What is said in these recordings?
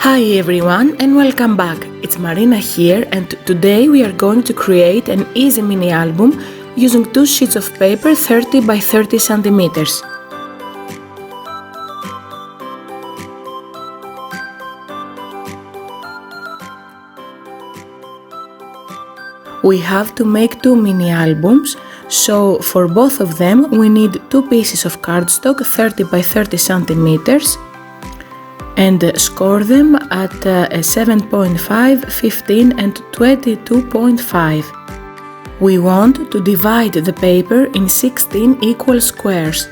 Hi everyone and welcome back. It's Marina here, and today we are going to create an easy mini album using two sheets of paper 30 by 30 centimeters. We have to make two mini albums, so for both of them we need two pieces of cardstock 30 by 30 centimeters and score them at 7.5, 15 and 22.5. We want to divide the paper in 16 equal squares.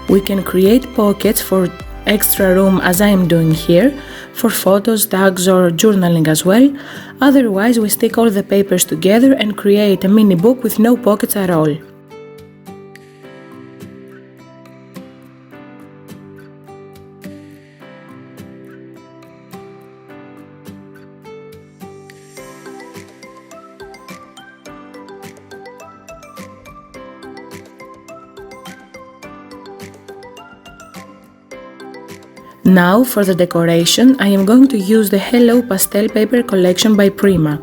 We can create pockets for extra room, as I am doing here, for photos, tags or journaling as well. Otherwise we stick all the papers together and create a mini book with no pockets at all. Now for the decoration, I am going to use the Hello Pastel paper collection by Prima.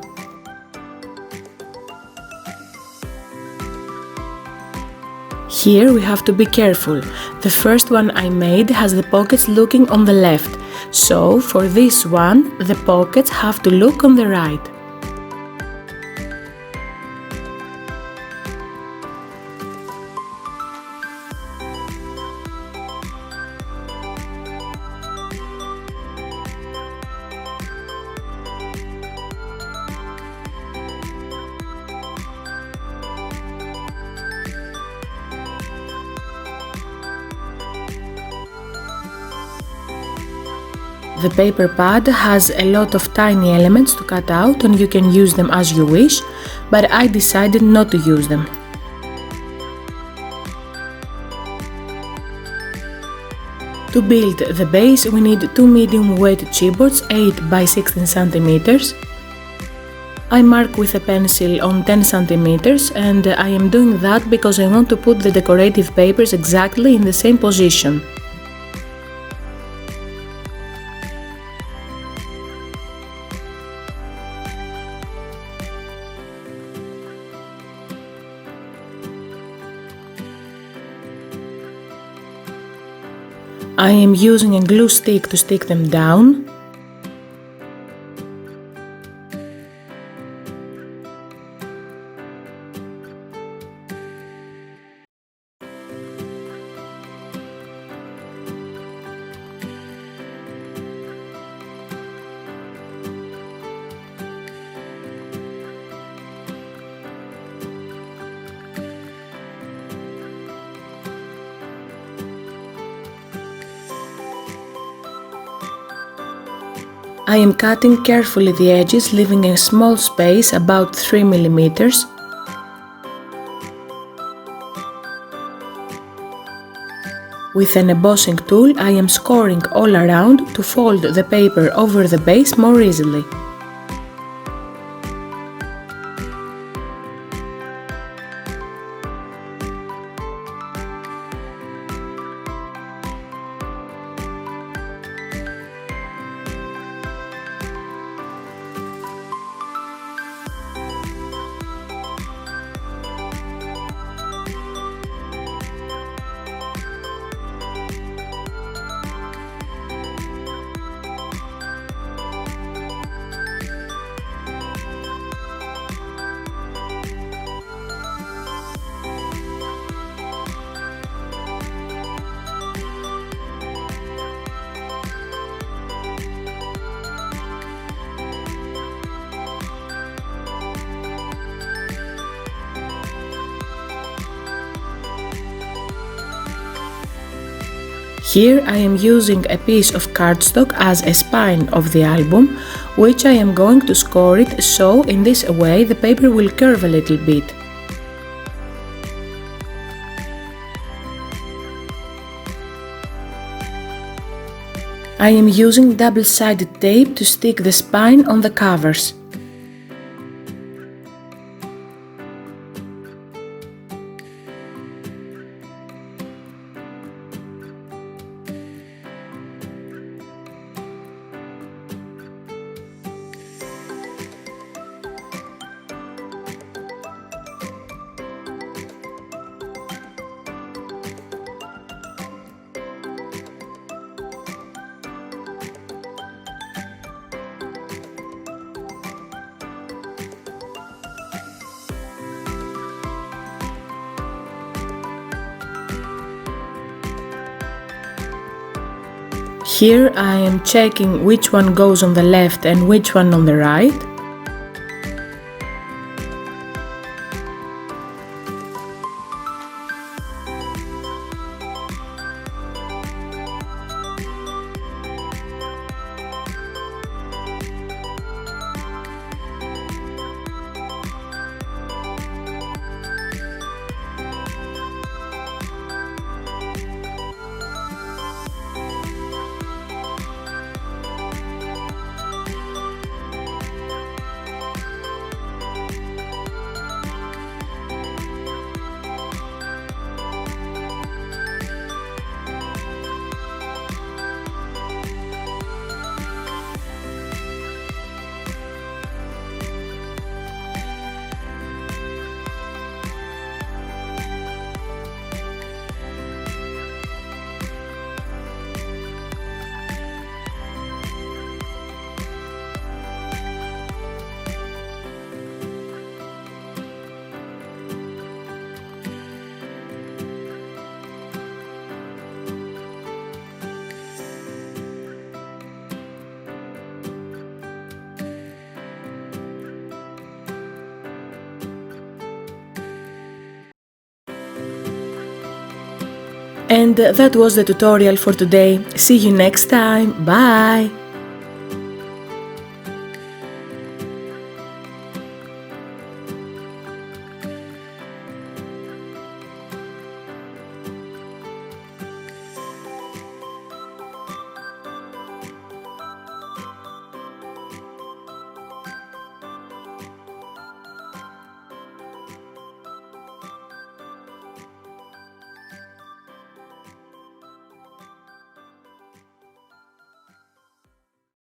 Here we have to be careful. The first one I made has the pockets looking on the left, so for this one the pockets have to look on the right. The paper pad has a lot of tiny elements to cut out and you can use them as you wish, but I decided not to use them. To build the base we need two medium weight chipboards 8 by 16 centimeters. I mark with a pencil on 10 centimeters and I am doing that because I want to put the decorative papers exactly in the same position. I am using a glue stick to stick them down. I am cutting carefully the edges, leaving a small space about 3 mm. With an embossing tool I am scoring all around to fold the paper over the base more easily. Here I am using a piece of cardstock as a spine of the album, which I am going to score it so in this way the paper will curve a little bit. I am using double-sided tape to stick the spine on the covers. Here I am checking which one goes on the left and which one on the right. And that was the tutorial for today. See you next time. Bye!